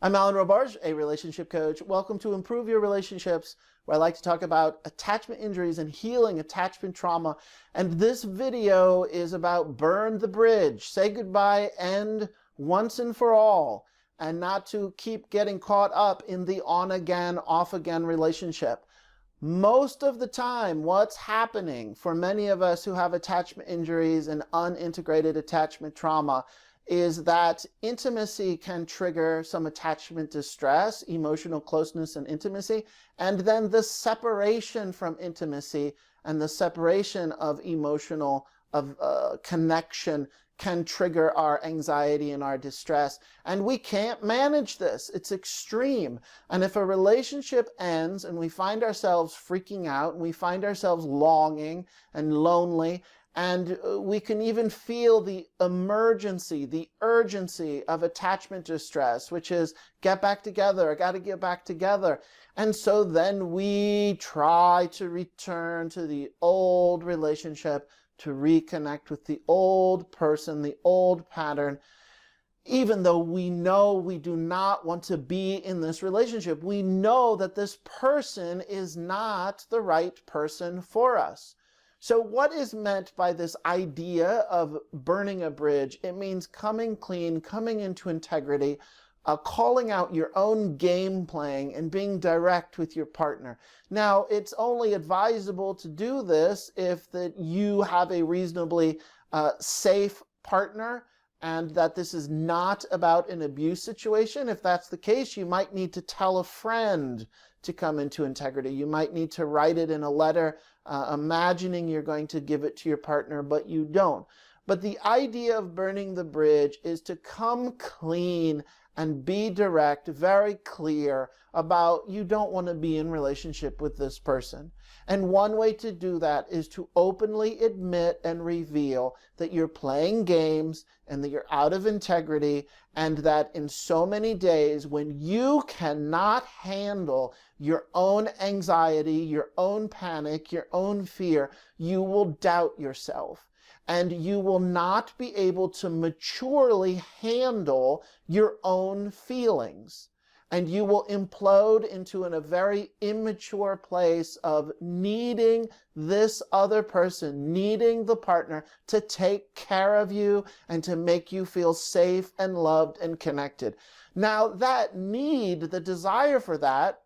I'm Alan Robarge, a relationship coach. Welcome to Improve Your Relationships, where I like to talk about attachment injuries and healing attachment trauma. And this video is about burn the bridge, say goodbye, end once and for all, and not to keep getting caught up in the on again, off again relationship. Most of the time, what's happening for many of us who have attachment injuries and unintegrated attachment trauma is that intimacy can trigger some attachment distress, emotional closeness and intimacy, and then the separation from intimacy and the separation of emotional connection can trigger our anxiety and our distress. And we can't manage this. It's extreme. And if a relationship ends and we find ourselves freaking out, and we find ourselves longing and lonely, and we can even feel the emergency, the urgency of attachment distress, which is get back together, I got to get back together. And so then we try to return to the old relationship, to reconnect with the old person, the old pattern, even though we know we do not want to be in this relationship. We know that this person is not the right person for us. So what is meant by this idea of burning a bridge? It means coming clean, coming into integrity, calling out your own game playing and being direct with your partner. Now, it's only advisable to do this if that you have a reasonably safe partner and that this is not about an abuse situation. If that's the case, you might need to tell a friend to come into integrity. You might need to write it in a letter, imagining you're going to give it to your partner, but you don't. But the idea of burning the bridge is to come clean and be direct, very clear about you don't want to be in relationship with this person. And one way to do that is to openly admit and reveal that you're playing games and that you're out of integrity, and that in so many days when you cannot handle your own anxiety, your own panic, your own fear, you will doubt yourself. And you will not be able to maturely handle your own feelings. And you will implode into a very immature place of needing this other person, needing the partner to take care of you and to make you feel safe and loved and connected. Now, that need, the desire for that,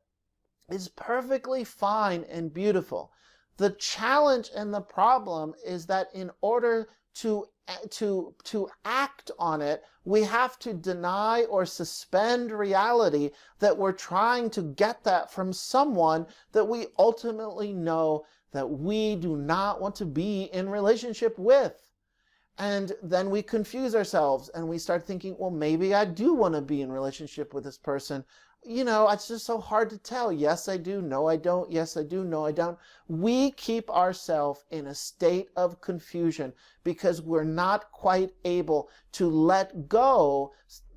is perfectly fine and beautiful. The challenge and the problem is that in order to act on it, we have to deny or suspend reality that we're trying to get that from someone that we ultimately know that we do not want to be in relationship with. And then we confuse ourselves and we start thinking, well, maybe I do want to be in relationship with this person. You know, it's just so hard to tell. Yes, I do. No, I don't. Yes, I do. No, I don't. We keep ourselves in a state of confusion because we're not quite able to let go,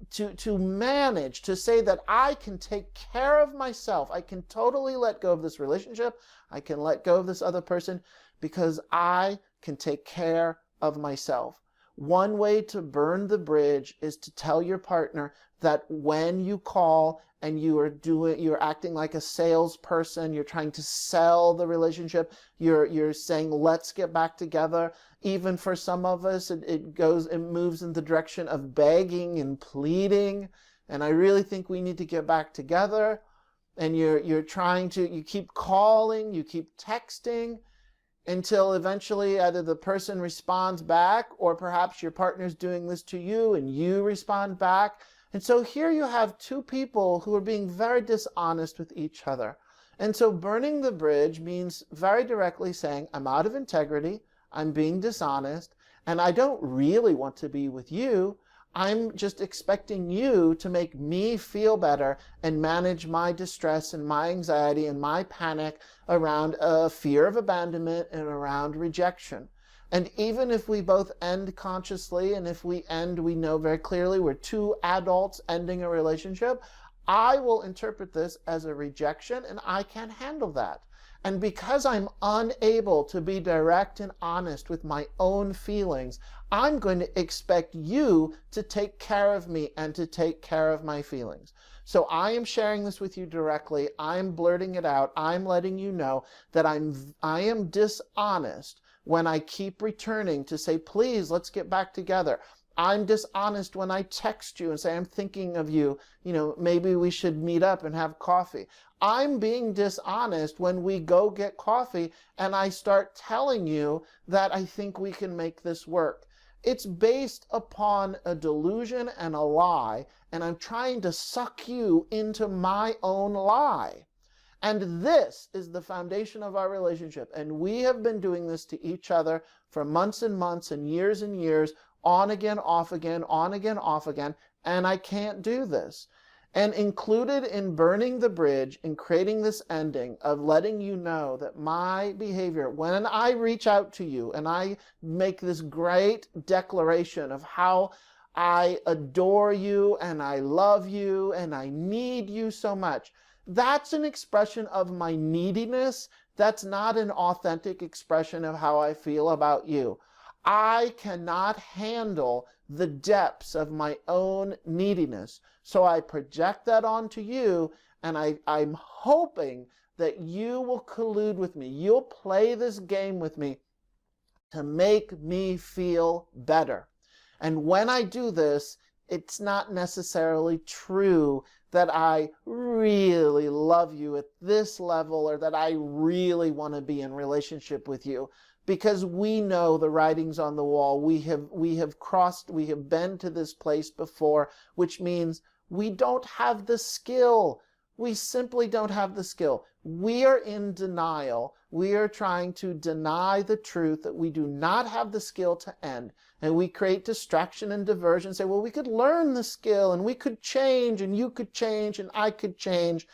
to manage, to say that I can take care of myself. I can totally let go of this relationship. I can let go of this other person because I can take care of myself. One way to burn the bridge is to tell your partner that when you call and you're acting like a salesperson, you're trying to sell the relationship, you're saying, let's get back together. Even for some of us, it moves in the direction of begging and pleading. And I really think we need to get back together. And you keep calling, you keep texting, until eventually either the person responds back or perhaps your partner's doing this to you and you respond back. And so here you have two people who are being very dishonest with each other. And so burning the bridge means very directly saying, I'm out of integrity, I'm being dishonest, and I don't really want to be with you. I'm just expecting you to make me feel better and manage my distress and my anxiety and my panic around fear of abandonment and around rejection. And even if we both end consciously, and if we end, we know very clearly we're two adults ending a relationship, I will interpret this as a rejection, and I can't handle that. And because I'm unable to be direct and honest with my own feelings, I'm going to expect you to take care of me and to take care of my feelings. So I am sharing this with you directly. I'm blurting it out. I'm letting you know that I am dishonest when I keep returning to say, please, let's get back together. I'm dishonest when I text you and say, I'm thinking of you. Maybe we should meet up and have coffee. I'm being dishonest when we go get coffee and I start telling you that I think we can make this work. It's based upon a delusion and a lie, and I'm trying to suck you into my own lie. And this is the foundation of our relationship. And we have been doing this to each other for months and months and years, on again, off again, on again, off again, and I can't do this. And included in burning the bridge, in creating this ending of letting you know that my behavior, when I reach out to you and I make this great declaration of how I adore you and I love you and I need you so much, that's an expression of my neediness. That's not an authentic expression of how I feel about you. I cannot handle the depths of my own neediness. So I project that onto you, and I'm hoping that you will collude with me. You'll play this game with me to make me feel better. And when I do this, it's not necessarily true that I really love you at this level or that I really want to be in relationship with you. Because we know the writing's on the wall. We have been to this place before, which means we don't have the skill. We simply don't have the skill. We are in denial. We are trying to deny the truth that we do not have the skill to end. And we create distraction and diversion, say, well, we could learn the skill and we could change and you could change and I could change.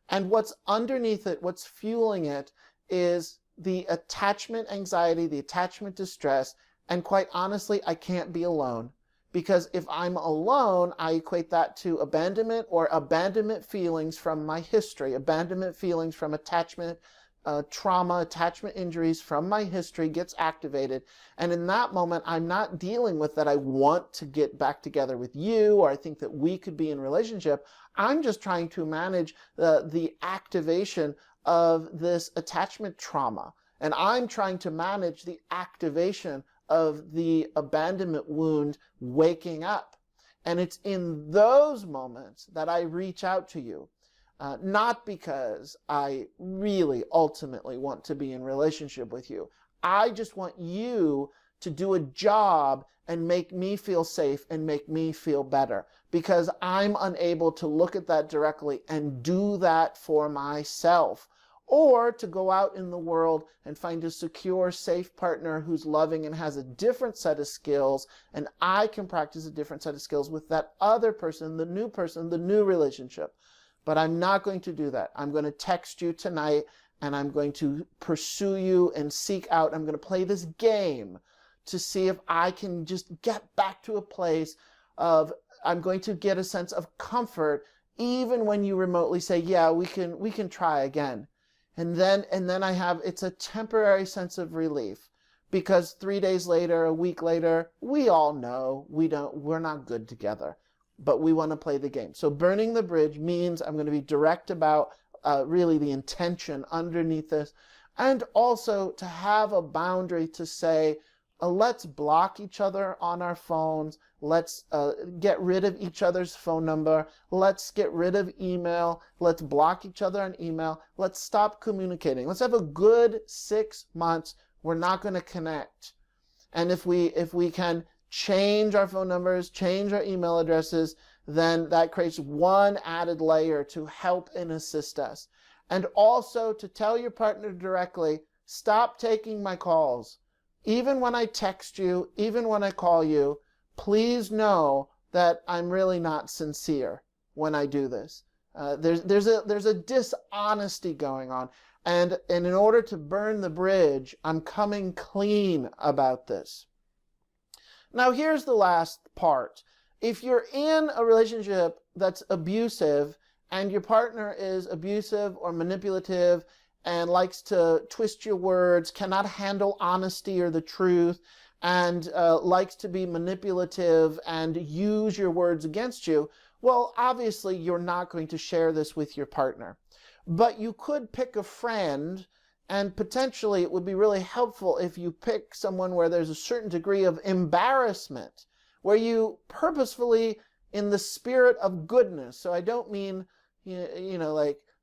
And what's underneath it, what's fueling it, is the attachment anxiety, the attachment distress. And quite honestly, I can't be alone. Because if I'm alone, I equate that to abandonment or abandonment feelings from my history, abandonment feelings from attachment trauma, attachment injuries from my history gets activated. And in that moment, I'm not dealing with that I want to get back together with you or I think that we could be in relationship. I'm just trying to manage the activation of this attachment trauma. And I'm trying to manage the activation of the abandonment wound waking up. And it's in those moments that I reach out to you. Not because I really ultimately want to be in relationship with you. I just want you to do a job and make me feel safe and make me feel better. Because I'm unable to look at that directly and do that for myself. Or to go out in the world and find a secure, safe partner who's loving and has a different set of skills, and I can practice a different set of skills with that other person, the new relationship. But I'm not going to do that. I'm going to text you tonight, and I'm going to pursue you and seek out. I'm going to play this game to see if I can just get back to a place of, I'm going to get a sense of comfort, even when you remotely say, yeah, we can try again. And then it's a temporary sense of relief, because 3 days later, a week later, we all know we're not good together, but we want to play the game. So burning the bridge means I'm going to be direct about really the intention underneath this, and also to have a boundary to say, let's block each other on our phones. Let's get rid of each other's phone number. Let's get rid of email. Let's block each other on email. Let's stop communicating. Let's have a good 6 months. We're not going to connect. And if we can change our phone numbers, change our email addresses, then that creates one added layer to help and assist us. And also to tell your partner directly, stop taking my calls. Even when I text you, even when I call you, please know that I'm really not sincere when I do this. There's a dishonesty going on. And in order to burn the bridge, I'm coming clean about this. Now, here's the last part. If you're in a relationship that's abusive and your partner is abusive or manipulative and likes to twist your words, cannot handle honesty or the truth, and likes to be manipulative and use your words against you, well, obviously you're not going to share this with your partner. But you could pick a friend, and potentially it would be really helpful if you pick someone where there's a certain degree of embarrassment, where you purposefully, in the spirit of goodness, so I don't mean,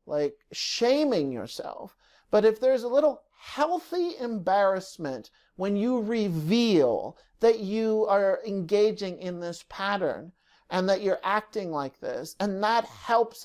like shaming yourself, but if there's a little healthy embarrassment when you reveal that you are engaging in this pattern and that you're acting like this, and that helps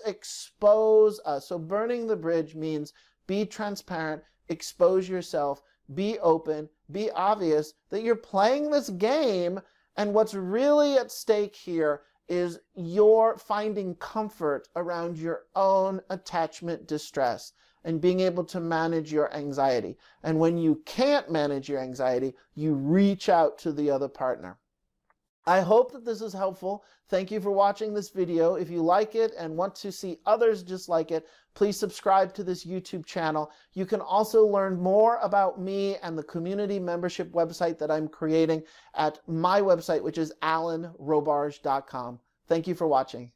expose us. So burning the bridge means be transparent, expose yourself, be open, be obvious that you're playing this game, and what's really at stake here is you're finding comfort around your own attachment distress and being able to manage your anxiety. And when you can't manage your anxiety, you reach out to the other partner. I hope that this is helpful. Thank you for watching this video. If you like it and want to see others just like it, please subscribe to this YouTube channel. You can also learn more about me and the community membership website that I'm creating at my website, which is alanrobarge.com. Thank you for watching.